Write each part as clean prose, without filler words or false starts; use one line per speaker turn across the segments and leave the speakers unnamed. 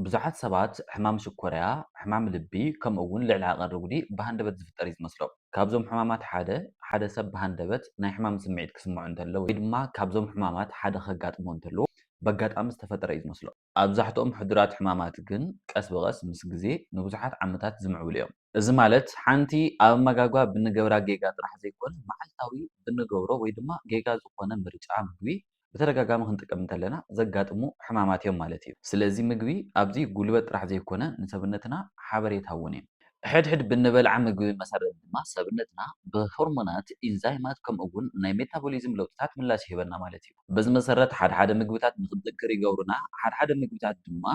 ብዙሓት ሰባት ሕማም ሽኮርያ፣ ሕማም ልቢ ከምኡ'ውን ልዕሊ ዓቐን ርጉዲ ብሃንደበት ዝፍጠር እዩ ዝመስሎም። ካብዞም ሕማማት ሓደ ሰብ ብሃንደበት ናይ ሕማም ስምዒት ክስምዖ እንተሎ ወይ ድማ ካብዞም ሕማማት ሓደ ከጋጥሞ እንተሎ በኣጋጣሚ ዝተፈጠረ እዩ ዝመስሎ። ኣብዛሕትኦም ሕዱራት ሕማማት ግን ቀስ ብቐስ ምስ ግዜ ንብዙሓት ዓመታት ዝምዕብሉ እዮም። እዚ ማለት ሓንቲ ኣብ ኣመጋግባ ብንገብራ ጌጋ ጥራሕ ዘይኮነ መዓልታዊ ብንገብሮ ወይ ድማ ጌጋ ዝኾነ ምርጫ ምግቢ ብተደጋጋሚ ክንጥቀም እንተለና ዘጋጥሙ ሕማማት እዮም ማለት እዩ። ስለዚ ምግቢ ኣብዚ ጉልበት ጥራሕ ዘይኮነ ንሰብነትና ሓበሬታ እውን እዩ። ሕድሕድ ብንበልዓ ምግቢ መሰረት ድማ ሰብነትና ብሆርሞናት ኢንዛይማት ከምኡ'ውን ናይ ሜታቦሊዝም ለውጥታት ምላሽ ይህበና ማለት እዩ። በዚ መሰረት ሓደ ምግብታት ንክንጥንክር ይገብሩና፣ ሓደ ምግብታት ድማ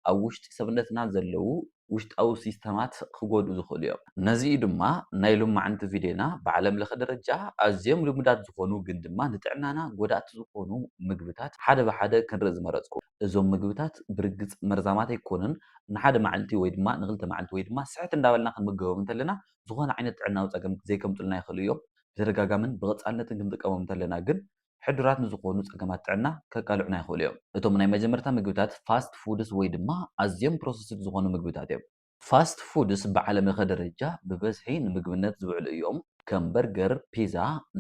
ኣብ ውሽጢ ሰብነትና ዘለው ውሽጣዊ ሲስተማት ክጎድኡ ዝኽእሉ እዮም። ነዚኡ ድማ ናይ ሎማዓንቲ ቪድዮና ብዓለም ለኸ ደረጃ ኣዝዮም ልሙዳት ዝኾኑ ግን ድማ ንጥዕናና ጎዳእቲ ዝኾኑ ምግብታት ሓደ ብሓደ ክንርኢ ዝመረፅኩ። እዞም ምግብታት ብርግፅ መርዛማት ኣይኮኑን። ንሓደ መዓልቲ ወይ ድማ ንክልተ መዓልቲ ወይ ድማ ስሕት እንዳበልና ክንምገቦም እንተለና ዝኾነ ዓይነት ጥዕናዊ ፀገም ዘይከምፅሉና ይኽእሉ እዮም። ብተደጋጋምን ብቐፃልነትን ክንጥቀሞም እንተለና ግን ሕዱራት ንዝኾኑ ፀገማት ጥዕና ከቃልዑና ይኽእሉ እዮም። እቶም ናይ መጀመርታ ምግብታት ፋስት ፉድስ ወይ ድማ ኣዝዮም ፕሮሰስድ ዝኾኑ ምግብታት እዮም። ፋስት ፉድስ ብዓለም ለኸ ደረጃ ብበዝሒ ንምግብነት ዝውዕሉ እዮም። ከም በርገር፣ ፒዛ፣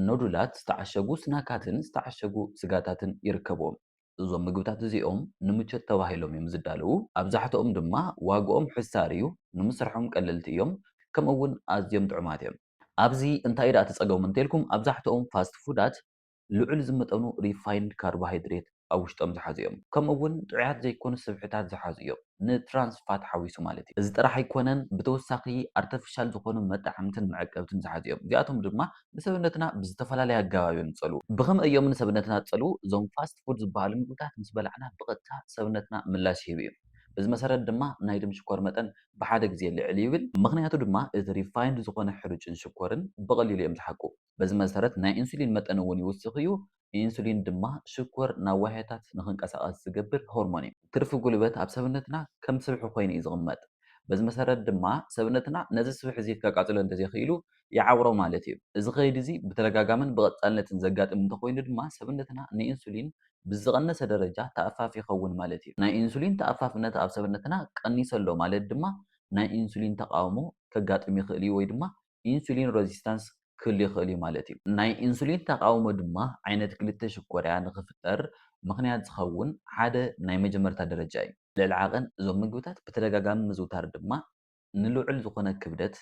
ኑድላት፣ ዝተዓሸጉ ስናካትን ዝተዓሸጉ ስጋታትን ይርከብዎም። እዞም ምግብታት እዚኦም ንምቾት ተባሂሎም እዮም ዝዳለዉ። ኣብዛሕትኦም ድማ ዋግኦም ሕሳር እዩ፣ ንምስርሖም ቀለልቲ እዮም፣ ከምኡ'ውን ኣዝዮም ጥዑማት እዮም። ኣብዚ እንታይ ደኣ ተፀገሙ እንተኢልኩም ኣብዛሕትኦም ፋስት ፉዳት ልዑል ዝመጠኑ ሪፋይንድ ካርቦሃይድሬት ኣብ ውሽጦም ዝሓዙ እዮም። ከምኡ'ውን ጥዑያት ዘይኮኑ ስብሒታት ዝሓዙ እዮም፣ ንትራንስፋት ሓዊሱ ማለት እዩ። እዚ ጥራሕ ኣይኮነን ብተወሳኺ ኣርተፊሻል ዝኾኑ መጣዕምትን መዐቀብትን ዝሓዙ እዮም። እዚኣቶም ድማ ንሰብነትና ብዝተፈላለየ ኣገባብ እዮም ዝፀልዉ። ብኸመይ እዮም ንሰብነትና ዝፀልዉ? እዞም ፋስት ፉድ ዝበሃሉ ምግብታት ምስ በላዕና ብቐጥታ ሰብነትና ምላሽ ይህቡ እዮም። በዚ መሰረት ድማ ናይ ደም ሽኮር መጠን ብሓደ ግዜ ልዕል ይብል። ምክንያቱ ድማ እቲ ሪፋይንድ ዝኾነ ሕሩጭን ሽኮርን ብቐሊሉ እዮም ዝሓቁ። በዚ መሰረት ናይ ኢንሱሊን መጠን እውን ይውስኽ እዩ። ኢንሱሊን ድማ ሽኮር ናብ ዋሕያታት ንክንቀሳቐስ ዝገብር ሆርሞን እዩ። ትርፊ ጉልበት ኣብ ሰብነትና ከም ስብሒ ኮይኑ እዩ ዝቕመጥ። በዚ መሰረት ድማ ሰብነትና ነዚ ስብሒ እዚ ከቃፅሎ እንተዘይኽኢሉ ይዓብሮ ማለት እዩ። እዚ ከይዲ እዚ ብተደጋጋምን ብቐፃልነትን ዘጋጥም እንተኮይኑ ድማ ሰብነትና ንኢንሱሊን ብዝቐነሰ ደረጃ ተኣፋፊ ይኸውን ማለት እዩ። ናይ ኢንሱሊን ተኣፋፍነት ኣብ ሰብነትና ቀኒሰ ኣሎ ማለት ድማ ናይ ኢንሱሊን ተቃውሞ ከጋጥም ይኽእል እዩ ወይ ድማ ኢንሱሊን ሬዚስታንስ ክህሉ ይኽእል እዩ ማለት እዩ። ናይ ኢንሱሊን ተቃውሞ ድማ ዓይነት 2 ሽኮርያ ንክፍጠር ምክንያት ዝኸውን ሓደ ናይ መጀመርታ ደረጃ እዩ። ልዕሊ ዓቐን እዞም ምግብታት ብተደጋጋሚ ምዝውታር ድማ ንልዑል ዝኾነ ክብደት፣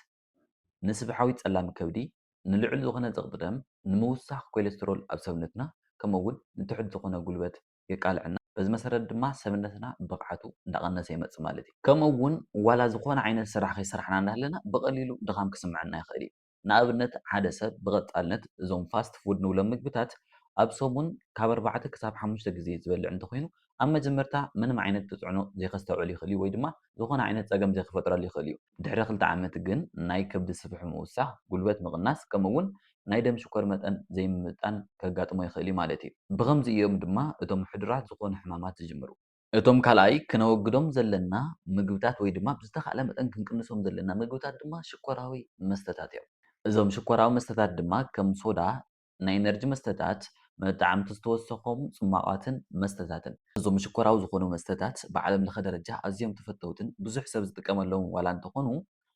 ንስብሓዊ ፀላም ከብዲ፣ ንልዑል ዝኾነ ፀቕጢ ደም፣ ንምውሳኽ ኮሌስትሮል ኣብ ሰብነትና ከምኡ'ውን ንትሑት ዝኾነ ጉልበት የቃልዐና። በዚ መሰረት ድማ ሰብነትና ብቕዓቱ እንዳቐነሰ ይመፅእ ማለት እዩ። ከምኡ'ውን ዋላ ዝኾነ ዓይነት ስራሕ ከይሰራሕና እንዳሃለና ብቐሊሉ ድኻም ክስምዐና ይኽእል እዩ። ንኣብነት ሓደ ሰብ ብቐፃልነት እዞም ፋስት ፉድ ንብሎም ምግብታት ኣብ ሰሙን ካብ 4 ክሳብ 5 ግዜ ዝበልዕ እንተኮይኑ ኣብ መጀመርታ ምንም ዓይነት ተፅዕኖ ዘይከስተውዕል ይኽእል እዩ ወይ ድማ ዝኾነ ዓይነት ፀገም ዘይክፈጥረሉ ይኽእል እዩ። ድሕሪ 2 ዓመት ግን ናይ ከብዲ ስፍሒ ምውሳኽ፣ ጉልበት ምቕናስ ከምኡ'ውን ናይ ደም ሽኮር መጠን ዘይምምጣን ከጋጥሞ ይኽእል እዩ ማለት እዩ። ብኸምዚ እዮም ድማ እቶም ሕዱራት ዝኾኑ ሕማማት ዝጅምሩ። እቶም ካልኣይ ክነወግዶም ዘለና ምግብታት ወይ ድማ ብዝተኻእለ መጠን ክንቅንሶም ዘለና ምግብታት ድማ ሽኮራዊ መስተታት እዮም። እዞም ሽኮራዊ መስተታት ድማ ከም ሶዳ፣ ናይ ኤነርጂ መስተታት፣ መጣዕምቲ ዝተወሰኾም ጽማቓትን መስተታትን። እዞም ሽኮራዊ ዝኾኑ መስተታት ብዓለም ለኸ ደረጃ ኣዝዮም ተፈተውትን ብዙሕ ሰብ ዝጥቀመሎም ዋላ እንተኾኑ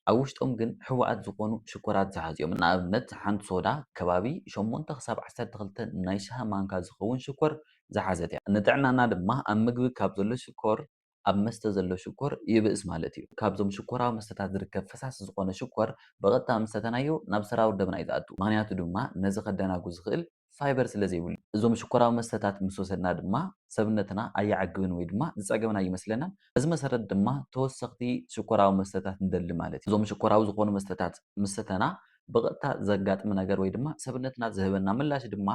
ኣብ ውሽጦም ግን ሕቡኣት ዝኾኑ ሽኮራት ዝሓዙ እዮም። ንኣብነት ሓንቲ ሶዳ ከባቢ 8 ክሳብ 12 ናይ ሻሂ ማንካ ዝኸውን ሽኮር ዝሓዘት እያ። ንጥዕናና ድማ ኣብ ምግቢ ካብ ዘሎ ሽኮር ኣብ መስተ ዘሎ ሽኮር ይብእስ ማለት እዩ። ካብዞም ሽኮራዊ መስተታት ዝርከብ ፈሳሲ ዝኾነ ሽኮር ብቐጥታ ምስ ሰተናዮ ናብ ሰራዊር ደምና እዩ ዝኣቱ። ምክንያቱ ድማ ነዚ ከደናግው ዝኽእል ፋይበር ስለ ዘይብሉ። እዞም ሽኮራዊ መስተታት ምስ ወሰድና ድማ ሰብነትና ኣየዓግብን ወይ ድማ ዝፀገምና ይመስለና። በዚ መሰረት ድማ ተወሰኽቲ ሽኮራዊ መስተታት ንደሊ ማለት እዩ። እዞም ሽኮራዊ ዝኾኑ መስተታት ምስ ሰተና ብቐጥታ ዘጋጥም ነገር ወይ ድማ ሰብነትና ዝህበና ምላሽ ድማ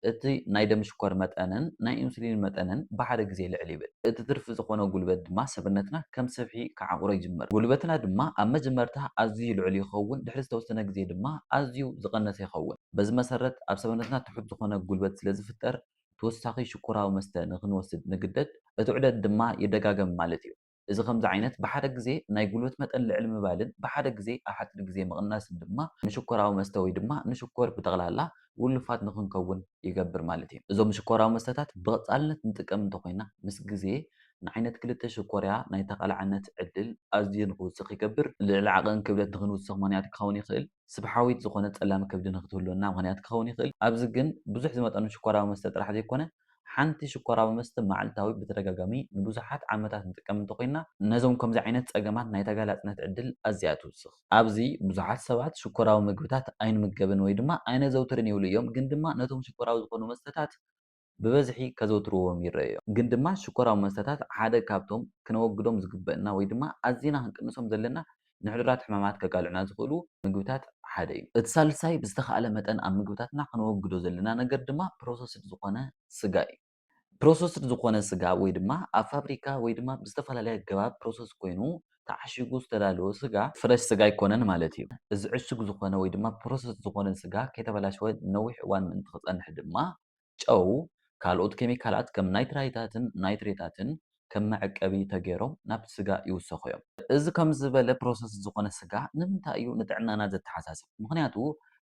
እቲ ናይ ደም ሽኮር መጠንን ናይ ኢንሱሊን መጠንን ብሓደ ግዜ ልዕል ይብል። እቲ ትርፊ ዝኾነ ጉልበት ድማ ሰብነትና ከም ስብሒ ክዓቁሮ ይጅምር። ጉልበትና ድማ ኣብ መጀመርታ ኣዝዩ ልዑል ይኸውን፣ ድሕሪ ዝተወሰነ ግዜ ድማ ኣዝዩ ዝቐነሰ ይኸውን። በዚ መሰረት ኣብ ሰብነትና ትሑት ዝኾነ ጉልበት ስለ ዝፍጠር ተወሳኺ ሽኮራዊ መስተ ንክንወስድ ንግደድ፣ እቲ ዑደት ድማ ይደጋገም ማለት እዩ። እዚ ከምዚ ዓይነት ብሓደ ግዜ ናይ ጉልበት መጠን ልዕል ምባልን ብሓደ ግዜ ኣብ ሓፂር ግዜ ምቕናስን ድማ ንሽኮራዊ መስተ ወይ ድማ ንሽኮር ብጠቕላላ ውልፋት ንክንከውን ይገብር ማለት እዩ። እዞም ሽኮራዊ መስተታት ብቐፃልነት ንጥቀም እንተኮይና ምስ ግዜ ንዓይነት ክልተ ሽኮርያ ናይ ተቓላዕነት ዕድል ኣዝዩ ንኽውስኽ ይገብር። ልዕሊ ዓቐን ክብደት ንኽንውስኽ ምኽንያት ክኸውን ይኽእል። ስብሓዊት ዝኾነ ጸላም ከብዲ ንኽትህልወና ምኽንያት ክኸውን ይኽእል። ኣብዚ ግን ብዙሕ ዝመጠኑ ሽኮራዊ መስተ ጥራሕ ዘይኮነ ሓንቲ ሽኮራዊ መስተ መዓልታዊ ብተደጋጋሚ ንብዙሓት ዓመታት ንጥቀም እንተኮይንና ነዞም ከምዚ ዓይነት ፀገማት ናይ ተጋላፅነት ዕድል ኣዝያ ትውስኽ። ኣብዚ ብዙሓት ሰባት ሽኮራዊ ምግብታት ኣይንምገብን ወይ ድማ ኣይነዘውትርን ይብሉ እዮም። ግን ድማ ነቶም ሽኮራዊ ዝኾኑ መስተታት ብበዝሒ ከዘውትርዎም ይረአዩ። ግን ድማ ሽኮራዊ መስተታት ሓደ ካብቶም ክነወግዶም ዝግበአና ወይ ድማ ኣዝና ክንቅንሶም ዘለና ንሕዱራት ሕማማት ከቃልዑና ዝኽእሉ ምግብታት ሓደ እዩ። እቲ ሳልሳይ ብዝተኻእለ መጠን ኣብ ምግብታትና ክንወግዶ ዘለና ነገር ድማ ፕሮሰስድ ዝኾነ ስጋ እዩ። ፕሮሰስድ ዝኾነ ስጋ ወይ ድማ ኣብ ፋብሪካ ወይ ድማ ብዝተፈላለየ ኣገባብ ፕሮሰስ ኮይኑ ተዓሺጉ ዝተዳለወ ስጋ ፍረሽ ስጋ ኣይኮነን ማለት እዩ። እዚ ዕሹግ ዝኾነ ወይ ድማ ፕሮሰስ ዝኾነ ስጋ ከይተበላሸወ ነዊሕ እዋን ምእንቲ ክፀንሕ ድማ ጨው ካልኦት ኬሚካላት ከም ናይትሬታትን ከም መዐቀቢ ተገይሮም ናብቲ ስጋ ይውሰኹ እዮም። እዚ ከም ዝበለ ፕሮሰስ ዝኾነ ስጋ ንምንታይ እዩ ንጥዕናና ዘተሓሳስብ? ምክንያቱ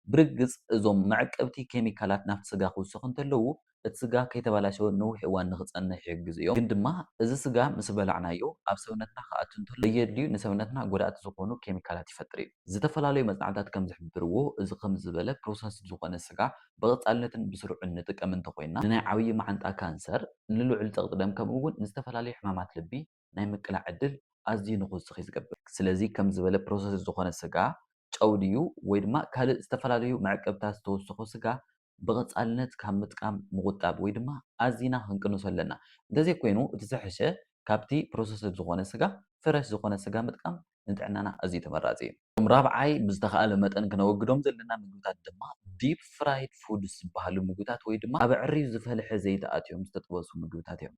ብርግፅ እዞም መዐቀብቲ ኬሚካላት ናብቲ ስጋ ክውስኹ እንተለዉ እቲ ስጋ ከይተበላሸወ ነዊሕ እዋን ንክፀንሕ ይሕግዙ እዮም። ግን ድማ እዚ ስጋ ምስ በላዕናዮ ኣብ ሰውነትና ክኣቱ እንተሎ ዘየድልዩ ንሰውነትና ጎዳእቲ ዝኾኑ ኬሚካላት ይፈጥር እዩ። ዝተፈላለዩ መፅናዕታት ከም ዝሕብርዎ እዚ ከም ዝበለ ፕሮሰስ ዝኾነ ስጋ ብቐፃልነትን ብስሩዕን ንጥቀም እንተኮይንና ንናይ ዓብዪ ማዓንጣ ካንሰር፣ ንልዑል ፀቕጢ ደም ከምኡ እውን ንዝተፈላለዩ ሕማማት ልቢ ናይ ምቅላዕ ዕድል ኣዝዩ ንክውስኽ እዩ ዝገብር። ስለዚ ከም ዝበለ ፕሮሰስ ዝኾነ ስጋ ጨው ድዩ ወይ ድማ ካልእ ዝተፈላለዩ መዐቀብታት ዝተወሰኹ ስጋ ብቐፃልነት ካብ ምጥቃም ምቁጣብ ወይ ድማ ኣዝና ክንቅንሶ ኣለና። እንተዘይኮይኑ እቲ ዘሕሸ ካብቲ ፕሮሰስድ ዝኾነ ስጋ ፍረሽ ዝኾነ ስጋ ምጥቃም ንጥዕናና ኣዝዩ ተመራፂ እዩ። ራብዓይ ብዝተኻእለ መጠን ክነወግዶም ዘለና ምግብታት ድማ ዲፕ ፍራይድ ፉድስ ዝበሃሉ ምግብታት ወይ ድማ ኣብ ዕርዩ ዝፈልሐ ዘይቲ ኣትዮም ዝተጠበሱ ምግብታት እዮም።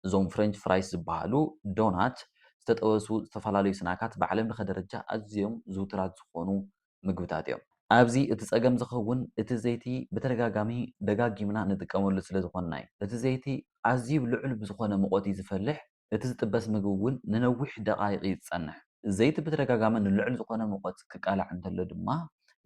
እዞም ፍሬንች ፍራይስ ዝበሃሉ ዶናት ዝተጠበሱ ዝተፈላለዩ ስናካት ብዓለም ለኸ ደረጃ ኣዝዮም ዝውትራት ዝኾኑ ምግብታት እዮም። ኣብዚ እቲ ፀገም ዝኸውን እቲ ዘይቲ ብተደጋጋሚ ደጋጊምና ንጥቀመሉ ስለ ዝኾንና እዩ። እቲ ዘይቲ ኣዝዩ ልዑል ብዝኾነ ሙቐት እዩ ዝፈልሕ። እቲ ዝጥበስ ምግቢ እውን ንነዊሕ ደቓይቕ እዩ ዝፀንሕ። ዘይቲ ብተደጋጋሚ ንልዑል ዝኾነ ሙቐት ክቃላዕ እንተሎ ድማ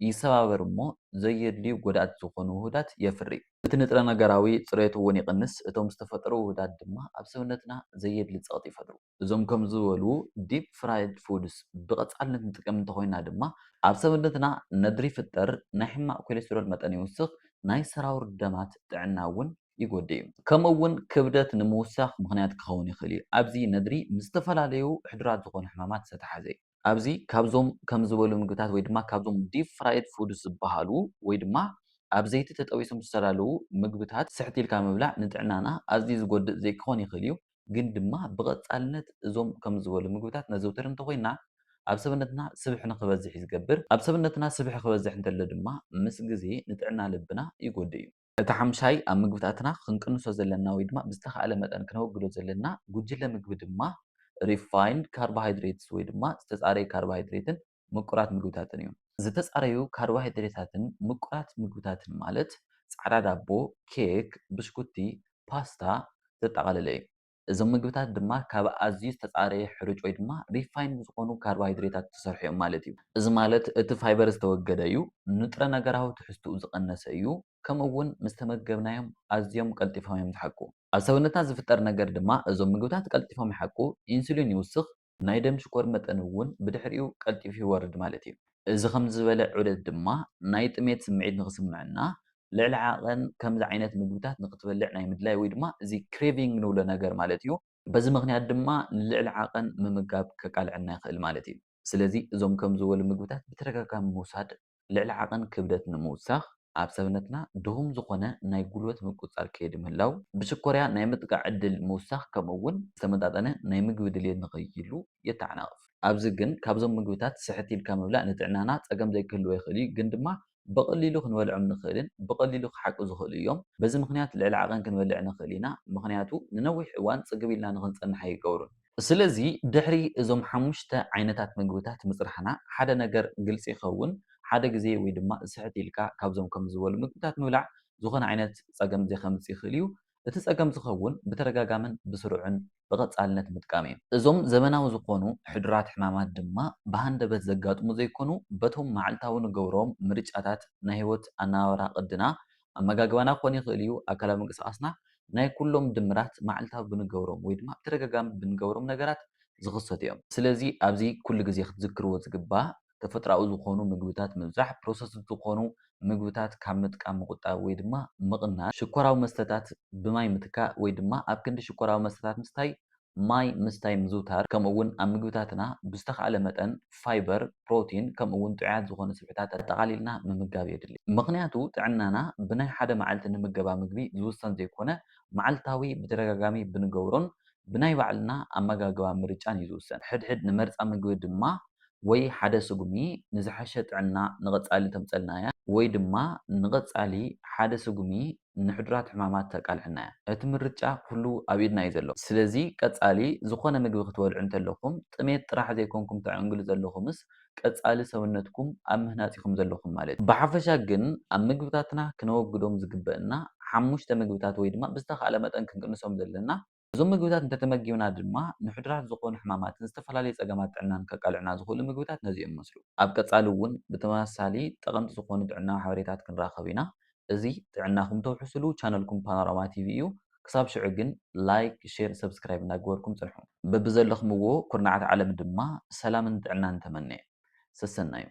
ይሰባበር እሞ ዘየድልዩ ጎዳእቲ ዝኾኑ ውህዳት የፍሪ። እቲ ንጥረ ነገራዊ ፅሬቱ እውን ይቕንስ። እቶም ዝተፈጠሩ ውህዳት ድማ ኣብ ሰውነትና ዘየድሊ ፀቕጢ ይፈጥሩ። እዞም ከም ዝበሉ ዲፕ ፍራይድ ፉድስ ብቐፃልነት ንጥቀም እንተኮይንና ድማ ኣብ ሰውነትና ነድሪ ይፍጠር፣ ናይ ሕማቅ ኮሌስትሮል መጠን ይውስኽ፣ ናይ ሰራውር ደማት ጥዕና እውን ይጎዲ እዩ። ከምኡ እውን ክብደት ንምውሳኽ ምክንያት ክኸውን ይኽእል እዩ። ኣብዚ ነድሪ ንዝተፈላለዩ ሕዱራት ዝኾኑ ሕማማት ዝተተሓዘ እዩ። ኣብዚ ካብዞም ከም ዝበሉ ምግብታት ወይ ድማ ካብዞም ዲፕ ፍራይድ ፉድስ ዝበሃሉ ወይ ድማ ኣብ ዘይቲ ተጠቢሶም ዝተዳለዉ ምግብታት ስሕት ኢልካ ምብላዕ ንጥዕናና ኣዝዩ ዝጎድእ ዘይክኾን ይኽእል እዩ። ግን ድማ ብቐፃልነት እዞም ከም ዝበሉ ምግብታት ነዘውትር እንተኮይንና ኣብ ሰውነትና ስብሒ ንክበዝሕ እዩ ዝገብር። ኣብ ሰውነትና ስብሒ ክበዝሕ እንተሎ ድማ ምስ ግዜ ንጥዕና ልብና ይጎዲ እዩ። እቲ ሓምሻይ ኣብ ምግብታትና ክንቅንሶ ዘለና ወይ ድማ ብዝተኻእለ መጠን ክነወግዶ ዘለና ጉጅለ ምግቢ ድማ ሪፋይንድ ካርቦሃይድሬትስ ወይ ድማ ዝተፃረየ ካርቦሃይድሬትን ምቁራት ምግብታትን እዮም። ዝተፃረዩ ካርቦሃይድሬታትን ምቁራት ምግብታትን ማለት ፃዕዳ ዳቦ፣ ኬክ፣ ብሽኩቲ፣ ፓስታ ዘጠቓለለ እዩ። እዞም ምግብታት ድማ ካብ ኣዝዩ ዝተፃረየ ሕሩጭ ወይ ድማ ሪፋይንድ ዝኾኑ ካርቦሃይድሬታት ተሰርሑ እዮም ማለት እዩ። እዚ ማለት እቲ ፋይበር ዝተወገደ እዩ፣ ንጥረ ነገራዊ ትሕዝትኡ ዝቐነሰ እዩ፣ ከምኡ እውን ምስ ተመገብናዮም ኣዝዮም ቀልጢፎም እዮም ዝሓቁ። ኣብ ሰውነትና ዝፍጠር ነገር ድማ እዞም ምግብታት ቀልጢፎም ይሓቁ፣ ኢንሱሊን ይውስኽ፣ ናይ ደም ሽኮር መጠን እውን ብድሕሪኡ ቀልጢፉ ይወርድ ማለት እዩ። እዚ ከም ዝበለ ዑደት ድማ ናይ ጥሜት ስምዒት ንክስምዐና ልዕሊ ዓቐን ከምዚ ዓይነት ምግብታት ንክትበልዕ ናይ ምድላይ ወይ ድማ እዚ ክሬቪንግ ንብሎ ነገር ማለት እዩ። በዚ ምክንያት ድማ ንልዕሊ ዓቐን ምምጋብ ከቃልዐና ይኽእል ማለት እዩ። ስለዚ እዞም ከም ዝበሉ ምግብታት ብተደጋጋሚ ምውሳድ ልዕሊ ዓቐን ክብደት ንምውሳኽ ኣብ ሰውነትና ድኹም ዝኾነ ናይ ጉልበት ምቁፅፃር ከይዲ ምህላው ብሽኮርያ ናይ ምጥቃዕ ዕድል ምውሳኽ ከምኡ እውን ዝተመጣጠነ ናይ ምግቢ ድሌት ንኸይህሉ የተዓናቕፍ። ኣብዚ ግን ካብዞም ምግብታት ስሕት ኢልካ ምብላዕ ንጥዕናና ፀገም ዘይክህልዎ ይኽእል እዩ። ግን ድማ ብቐሊሉ ክንበልዖም ንኽእልን ብቐሊሉ ክሓቁ ዝኽእሉ እዮም። በዚ ምክንያት ልዕሊ ዓቐን ክንበልዕ ንኽእል ኢና። ምክንያቱ ንነዊሕ እዋን ፅግብ ኢልና ንክንፀንሕ ኣይገብሩን። ስለዚ ድሕሪ እዞም 5 ዓይነታት ምግብታት ምፅራሕና ሓደ ነገር ግልፂ ይኸውን። ሓደ ግዜ ወይ ድማ ስሕት ኢልካ ካብዞም ከም ዝበሉ ምግብታት ምብላዕ ዝኾነ ዓይነት ፀገም ዘይከምፅእ ይኽእል እዩ። እቲ ፀገም ዝኸውን ብተደጋጋምን ብስሩዕን ብቐፃልነት ምጥቃም እዩ። እዞም ዘመናዊ ዝኾኑ ሕዱራት ሕማማት ድማ ብሃንደበት ዘጋጥሙ ዘይኮኑ በቶም መዓልታዊ ንገብሮም ምርጫታት ናይ ሂወት ኣነባብራ ቅድና ኣመጋግባና ክኾን ይኽእል እዩ፣ ኣካላዊ ምንቅስቃስና ናይ ኩሎም ድምራት መዓልታዊ ብንገብሮም ወይ ድማ ብተደጋጋሚ ብንገብሮም ነገራት ዝኽሰቱ እዮም። ስለዚ ኣብዚ ኩሉ ግዜ ክትዝክርዎ ዝግባእ ተፈጥሮኣዊ ዝኾኑ ምግብታት ምብዛሕ ፕሮሰስ ዝኾኑ ምግብታት ካብ ምጥቃም ምቁጣብ ወይ ድማ ምቕናስ፣ ሽኮራዊ መስተታት ብማይ ምትካእ ወይ ድማ ኣብ ክንዲ ሽኮራዊ መስተታት ምስታይ ማይ ምስታይ ምዝውታር ከምኡ እውን ኣብ ምግብታትና ብዝተኻእለ መጠን ፋይበር፣ ፕሮቲን ከምኡ እውን ጥዑያት ዝኾኑ ስብሕታት ኣጠቓሊልና ምምጋብ የድሊ። ምክንያቱ ጥዕናና ብናይ ሓደ መዓልቲ ንምገባ ምግቢ ዝውሰን ዘይኮነ መዓልታዊ ብተደጋጋሚ ብንገብሮን ብናይ ባዕልና ኣመጋግባ ምርጫን እዩ ዝውሰን። ሕድሕድ ንመርፃ ምግቢ ድማ ወይ ሓደ ስጉሚ ንዝሓሸ ጥዕና ንቐፃሊ ተምፀልና እያ ወይ ድማ ንቐፃሊ ሓደ ስጉሚ ንሕዱራት ሕማማት ተቃልዐና እያ። እቲ ምርጫ ኩሉ ኣብ ኢድና እዩ ዘሎ። ስለዚ ቀፃሊ ዝኾነ ምግቢ ክትበልዑ እንተለኹም ጥሜት ጥራሕ ዘይኮንኩም ተዕንግሉ ዘለኹምስ ቀፃሊ ሰውነትኩም ኣብ ምህናፅ ኢኹም ዘለኹም ማለት እዩ። ብሓፈሻ ግን ኣብ ምግብታትና ክነወግዶም ዝግበአና 5 ምግብታት ወይ ድማ ብዝተኻእለ መጠን ክንቅንሶም ዘለና እዞም ምግብታት እንተተመጊብና ድማ ንሕዱራት ዝኾኑ ሕማማትን ዝተፈላለዩ ፀገማት ጥዕናን ከቃልዑና ዝኽእሉ ምግብታት ነዚኦም ይመስሉ። ኣብ ቀፃሊ እውን ብተመሳሳሊ ጠቐምቲ ዝኾኑ ጥዕናዊ ሓበሬታት ክንራኸብ ኢና። እዚ ጥዕናኹም ተውሕስሉ ቻነልኩም ፓኖራማ ቲቪ እዩ። ክሳብ ሽዑ ግን ላይክ፣ ሼር፣ ሰብስክራይብ እናገበርኩም ፅንሑ። በብዘለኹምዎ ኩርናዓት ዓለም ድማ ሰላምን ጥዕናን ተመነየ። ሰሰና እዩ።